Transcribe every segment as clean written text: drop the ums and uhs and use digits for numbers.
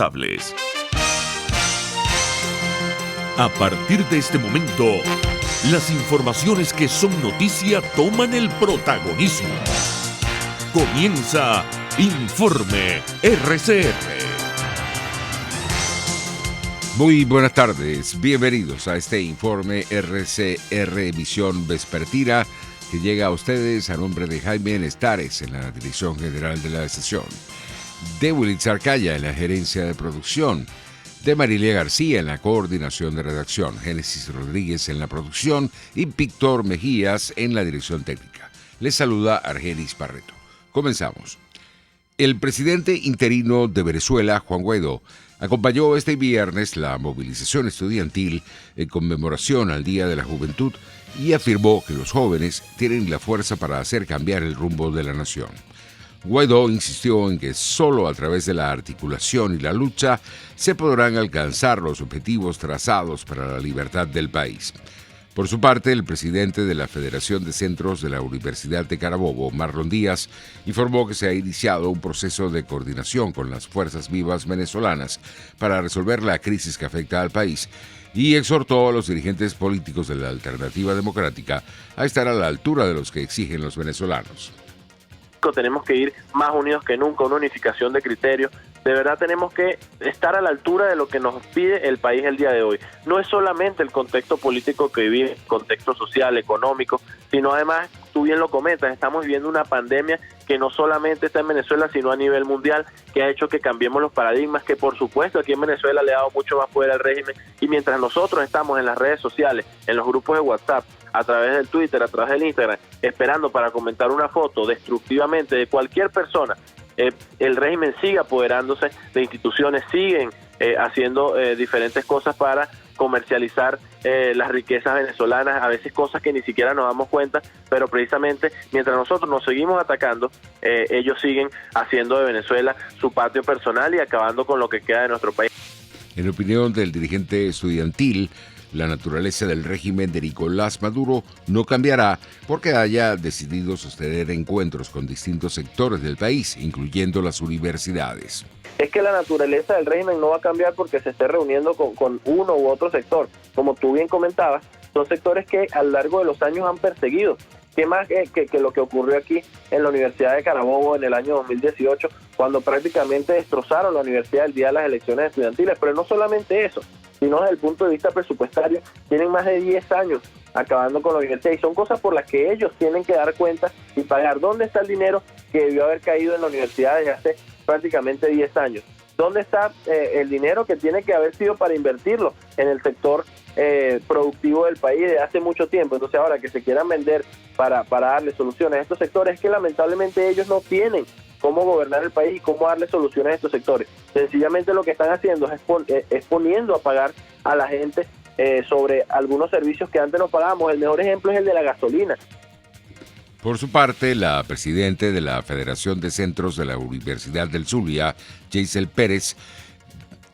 A partir de este momento, las informaciones que son noticia toman el protagonismo. Comienza Informe RCR. Muy buenas tardes, bienvenidos a este Informe RCR emisión vespertina que llega a ustedes a nombre de Jaime Enestares en la dirección general de la estación, de Willy Zarcaya en la gerencia de producción, de Marilia García en la coordinación de redacción, Génesis Rodríguez en la producción y Víctor Mejías en la dirección técnica. Les saluda Argenis Barreto. Comenzamos. El presidente interino de Venezuela, Juan Guaidó, acompañó este viernes la movilización estudiantil en conmemoración al Día de la Juventud y afirmó que los jóvenes tienen la fuerza para hacer cambiar el rumbo de la nación. Guaidó insistió en que solo a través de la articulación y la lucha se podrán alcanzar los objetivos trazados para la libertad del país. Por su parte, el presidente de la Federación de Centros de la Universidad de Carabobo, Marlon Díaz, informó que se ha iniciado un proceso de coordinación con las fuerzas vivas venezolanas para resolver la crisis que afecta al país y exhortó a los dirigentes políticos de la Alternativa Democrática a estar a la altura de los que exigen los venezolanos. Tenemos que ir más unidos que nunca, una unificación de criterios. De verdad tenemos que estar a la altura de lo que nos pide el país el día de hoy. No es solamente el contexto político que vive, el contexto social, económico, sino además, tú bien lo comentas, estamos viviendo una pandemia que no solamente está en Venezuela, sino a nivel mundial, que ha hecho que cambiemos los paradigmas, que por supuesto aquí en Venezuela le ha dado mucho más poder al régimen, y mientras nosotros estamos en las redes sociales, en los grupos de WhatsApp, a través del Twitter, a través del Instagram, esperando para comentar una foto destructivamente de cualquier persona, el régimen sigue apoderándose de instituciones, siguen haciendo diferentes cosas para comercializar las riquezas venezolanas, a veces cosas que ni siquiera nos damos cuenta, pero precisamente mientras nosotros nos seguimos atacando, ellos siguen haciendo de Venezuela su patio personal y acabando con lo que queda de nuestro país. En opinión del dirigente estudiantil, la naturaleza del régimen de Nicolás Maduro no cambiará porque haya decidido sostener encuentros con distintos sectores del país, incluyendo las universidades. Es que la naturaleza del régimen no va a cambiar porque se esté reuniendo con uno u otro sector. Como tú bien comentabas, son sectores que a lo largo de los años han perseguido. ¿Qué más que lo que ocurrió aquí en la Universidad de Carabobo en el año 2018, cuando prácticamente destrozaron la universidad el día de las elecciones estudiantiles? Pero no solamente eso, sino desde el punto de vista presupuestario, tienen más de 10 años acabando con la universidad y son cosas por las que ellos tienen que dar cuenta y pagar. ¿Dónde está el dinero que debió haber caído en la universidad desde hace prácticamente 10 años? ¿Dónde está el dinero que tiene que haber sido para invertirlo en el sector productivo del país de hace mucho tiempo? Entonces ahora que se quieran vender para darle soluciones a estos sectores, es que lamentablemente ellos no tienen cómo gobernar el país y cómo darle soluciones a estos sectores. Sencillamente lo que están haciendo es poniendo a pagar a la gente sobre algunos servicios que antes no pagábamos. El mejor ejemplo es el de la gasolina. Por su parte, la presidenta de la Federación de Centros de la Universidad del Zulia, Jaisel Pérez,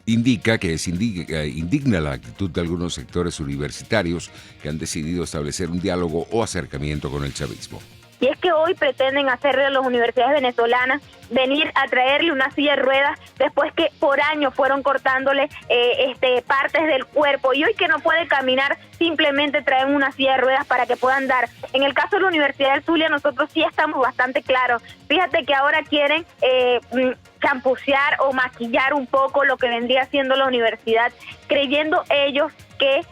indica que es indigna la actitud de algunos sectores universitarios que han decidido establecer un diálogo o acercamiento con el chavismo. Y es que hoy pretenden hacerle a las universidades venezolanas venir a traerle una silla de ruedas después que por años fueron cortándole partes del cuerpo, y hoy que no puede caminar simplemente traen una silla de ruedas para que puedan dar. En el caso de la Universidad del Zulia nosotros sí estamos bastante claros. Fíjate que ahora quieren champucear o maquillar un poco lo que vendría siendo la universidad, creyendo ellos que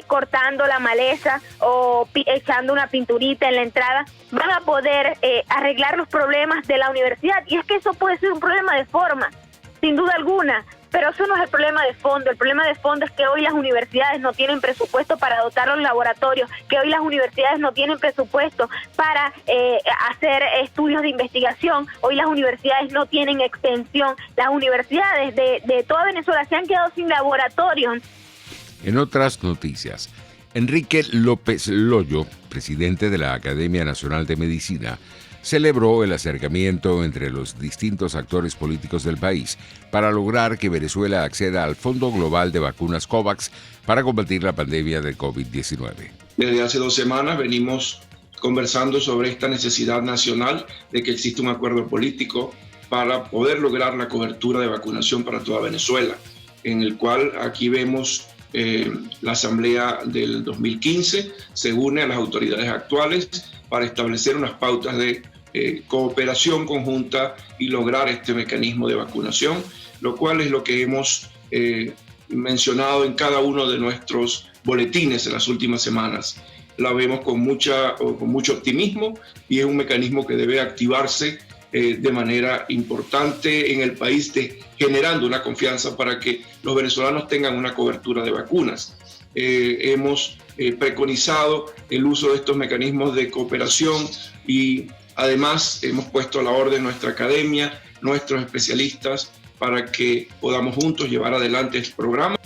cortando la maleza o echando una pinturita en la entrada van a poder arreglar los problemas de la universidad. Y es que eso puede ser un problema de forma, sin duda alguna, pero eso no es el problema de fondo. El problema de fondo es que hoy las universidades no tienen presupuesto para dotar los laboratorios, que hoy las universidades no tienen presupuesto para hacer estudios de investigación, hoy las universidades no tienen extensión, las universidades de toda Venezuela se han quedado sin laboratorios. En otras noticias, Enrique López Loyo, presidente de la Academia Nacional de Medicina, celebró el acercamiento entre los distintos actores políticos del país para lograr que Venezuela acceda al Fondo Global de Vacunas COVAX para combatir la pandemia de COVID-19. Desde hace 2 semanas venimos conversando sobre esta necesidad nacional de que exista un acuerdo político para poder lograr la cobertura de vacunación para toda Venezuela, en el cual aquí vemos la Asamblea del 2015 se une a las autoridades actuales para establecer unas pautas de cooperación conjunta y lograr este mecanismo de vacunación, lo cual es lo que hemos mencionado en cada uno de nuestros boletines en las últimas semanas. La vemos con mucho optimismo y es un mecanismo que debe activarse de manera importante en el país, generando una confianza para que los venezolanos tengan una cobertura de vacunas. Hemos preconizado el uso de estos mecanismos de cooperación y además hemos puesto a la orden nuestra academia, nuestros especialistas, para que podamos juntos llevar adelante este programa.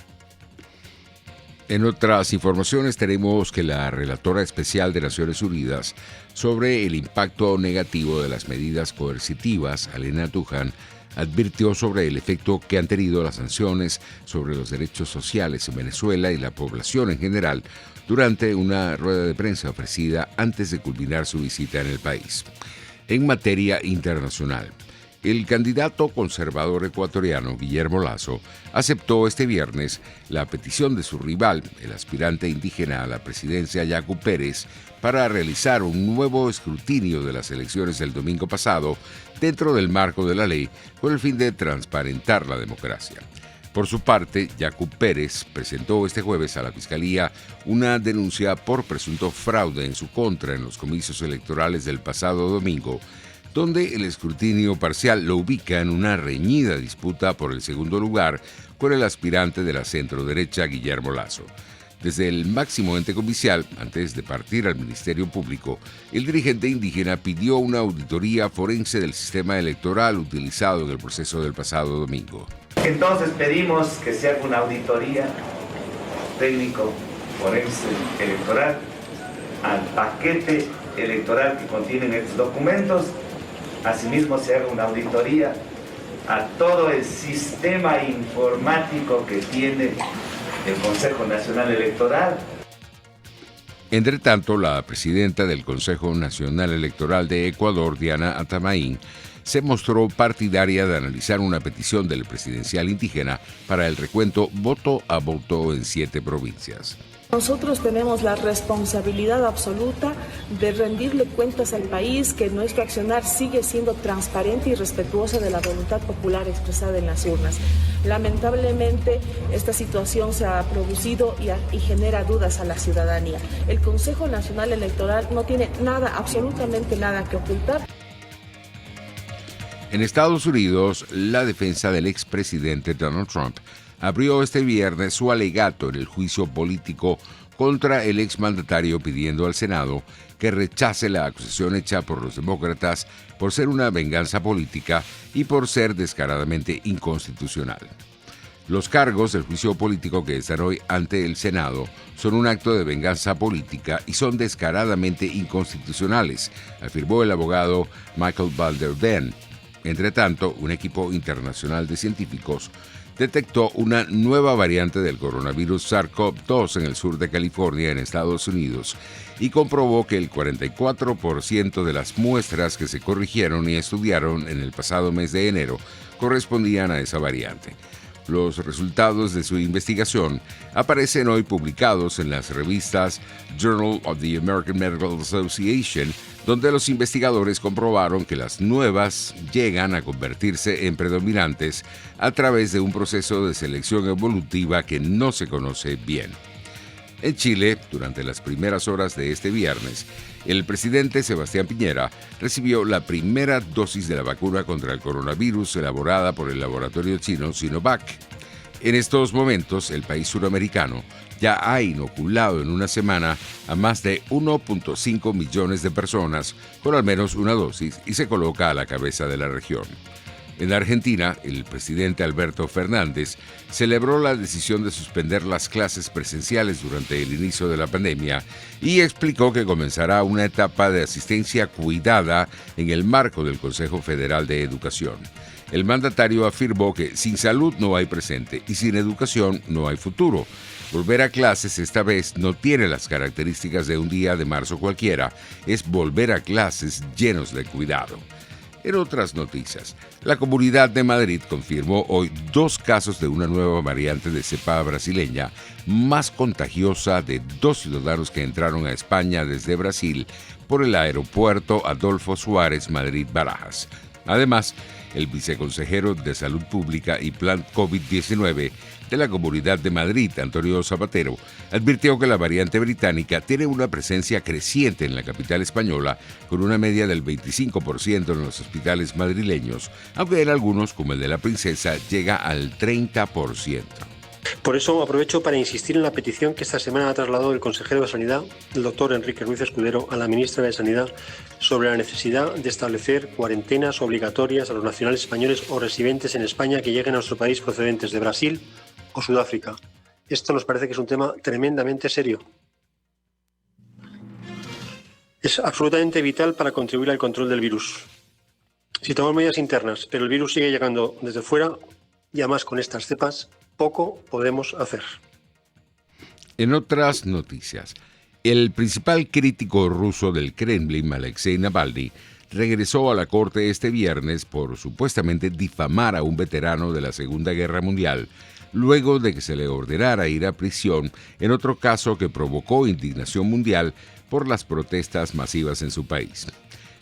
En otras informaciones tenemos que la relatora especial de Naciones Unidas sobre el impacto negativo de las medidas coercitivas, Alena Tujan, advirtió sobre el efecto que han tenido las sanciones sobre los derechos sociales en Venezuela y la población en general durante una rueda de prensa ofrecida antes de culminar su visita en el país. En materia internacional, el candidato conservador ecuatoriano Guillermo Lasso aceptó este viernes la petición de su rival, el aspirante indígena a la presidencia Yacu Pérez, para realizar un nuevo escrutinio de las elecciones del domingo pasado dentro del marco de la ley con el fin de transparentar la democracia. Por su parte, Yacu Pérez presentó este jueves a la Fiscalía una denuncia por presunto fraude en su contra en los comicios electorales del pasado domingo, donde el escrutinio parcial lo ubica en una reñida disputa por el segundo lugar con el aspirante de la centroderecha Guillermo Lasso. Desde el máximo ente comicial, antes de partir al Ministerio Público, el dirigente indígena pidió una auditoría forense del sistema electoral utilizado en el proceso del pasado domingo. Entonces pedimos que se haga una auditoría técnico forense electoral al paquete electoral que contienen estos documentos. Asimismo, se haga una auditoría a todo el sistema informático que tiene el Consejo Nacional Electoral. Entre tanto, la presidenta del Consejo Nacional Electoral de Ecuador, Diana Atamaín, se mostró partidaria de analizar una petición del presidencial indígena para el recuento voto a voto en 7 provincias. Nosotros tenemos la responsabilidad absoluta de rendirle cuentas al país que nuestro accionar sigue siendo transparente y respetuoso de la voluntad popular expresada en las urnas. Lamentablemente, esta situación se ha producido y genera dudas a la ciudadanía. El Consejo Nacional Electoral no tiene nada, absolutamente nada que ocultar. En Estados Unidos, la defensa del expresidente Donald Trump abrió este viernes su alegato en el juicio político contra el exmandatario, pidiendo al Senado que rechace la acusación hecha por los demócratas por ser una venganza política y por ser descaradamente inconstitucional. Los cargos del juicio político que están hoy ante el Senado son un acto de venganza política y son descaradamente inconstitucionales, afirmó el abogado Michael Balderden. Entre tanto, un equipo internacional de científicos detectó una nueva variante del coronavirus SARS-CoV-2 en el sur de California, en Estados Unidos, y comprobó que el 44% de las muestras que se corrigieron y estudiaron en el pasado mes de enero correspondían a esa variante. Los resultados de su investigación aparecen hoy publicados en las revistas Journal of the American Medical Association, donde los investigadores comprobaron que las nuevas llegan a convertirse en predominantes a través de un proceso de selección evolutiva que no se conoce bien. En Chile, durante las primeras horas de este viernes, el presidente Sebastián Piñera recibió la primera dosis de la vacuna contra el coronavirus elaborada por el laboratorio chino Sinovac. En estos momentos, el país suramericano ya ha inoculado en una semana a más de 1.5 millones de personas con al menos una dosis y se coloca a la cabeza de la región. En la Argentina, el presidente Alberto Fernández celebró la decisión de suspender las clases presenciales durante el inicio de la pandemia y explicó que comenzará una etapa de asistencia cuidada en el marco del Consejo Federal de Educación. El mandatario afirmó que sin salud no hay presente y sin educación no hay futuro. Volver a clases esta vez no tiene las características de un día de marzo cualquiera, es volver a clases llenos de cuidado. En otras noticias, la Comunidad de Madrid confirmó hoy 2 casos de una nueva variante de cepa brasileña más contagiosa de 2 ciudadanos que entraron a España desde Brasil por el aeropuerto Adolfo Suárez Madrid-Barajas. Además, el viceconsejero de Salud Pública y Plan COVID-19 de la Comunidad de Madrid, Antonio Zapatero, advirtió que la variante británica tiene una presencia creciente en la capital española, con una media del 25% en los hospitales madrileños, aunque en algunos, como el de la Princesa, llega al 30%. Por eso aprovecho para insistir en la petición que esta semana ha trasladado el consejero de Sanidad, el doctor Enrique Ruiz Escudero, a la ministra de Sanidad sobre la necesidad de establecer cuarentenas obligatorias a los nacionales españoles o residentes en España que lleguen a nuestro país procedentes de Brasil o Sudáfrica. Esto nos parece que es un tema tremendamente serio. Es absolutamente vital para contribuir al control del virus. Si tomamos medidas internas, pero el virus sigue llegando desde fuera, y además con estas cepas, poco podemos hacer. En otras noticias, el principal crítico ruso del Kremlin, Alexei Navalny, regresó a la corte este viernes por supuestamente difamar a un veterano de la Segunda Guerra Mundial, luego de que se le ordenara ir a prisión en otro caso que provocó indignación mundial por las protestas masivas en su país.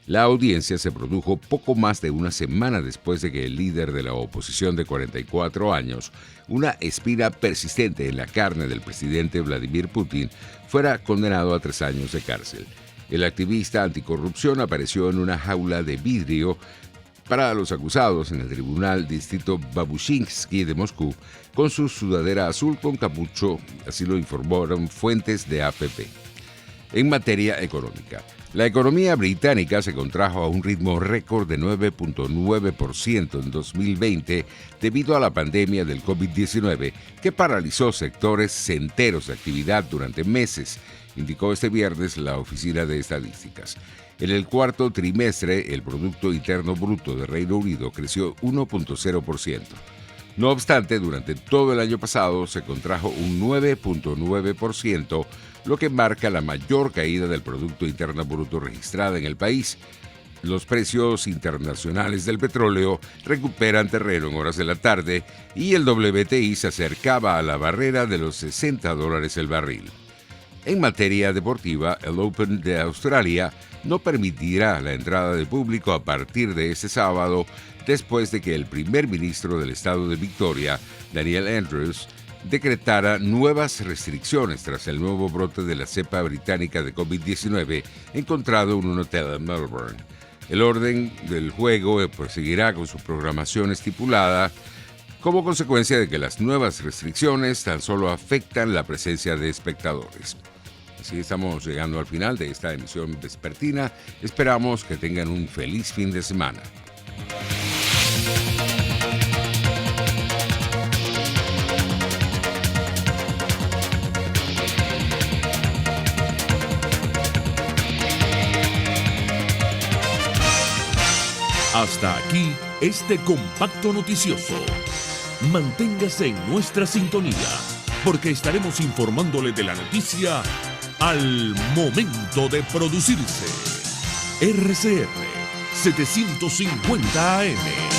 La audiencia se produjo poco más de una semana después de que el líder de la oposición de 44 años, una espina persistente en la carne del presidente Vladimir Putin, fuera condenado a 3 años de cárcel. El activista anticorrupción apareció en una jaula de vidrio para los acusados en el Tribunal Distrito Babushinsky de Moscú, con su sudadera azul con capucho, así lo informaron fuentes de AFP. En materia económica, la economía británica se contrajo a un ritmo récord de 9.9% en 2020 debido a la pandemia del COVID-19 que paralizó sectores enteros de actividad durante meses, indicó este viernes la Oficina de Estadísticas. En el cuarto trimestre, el Producto Interno Bruto de Reino Unido creció 1.0%. No obstante, durante todo el año pasado se contrajo un 9.9%, lo que marca la mayor caída del Producto Interno Bruto registrada en el país. Los precios internacionales del petróleo recuperan terreno en horas de la tarde y el WTI se acercaba a la barrera de los $60 el barril. En materia deportiva, el Open de Australia no permitirá la entrada de público a partir de este sábado, después de que el primer ministro del estado de Victoria, Daniel Andrews, decretara nuevas restricciones tras el nuevo brote de la cepa británica de COVID-19 encontrado en un hotel en Melbourne. El orden del juego proseguirá con su programación estipulada, como consecuencia de que las nuevas restricciones tan solo afectan la presencia de espectadores. Así estamos llegando al final de esta emisión vespertina. Esperamos que tengan un feliz fin de semana. Hasta aquí este compacto noticioso. Manténgase en nuestra sintonía, porque estaremos informándole de la noticia al momento de producirse. RCR 750 AM.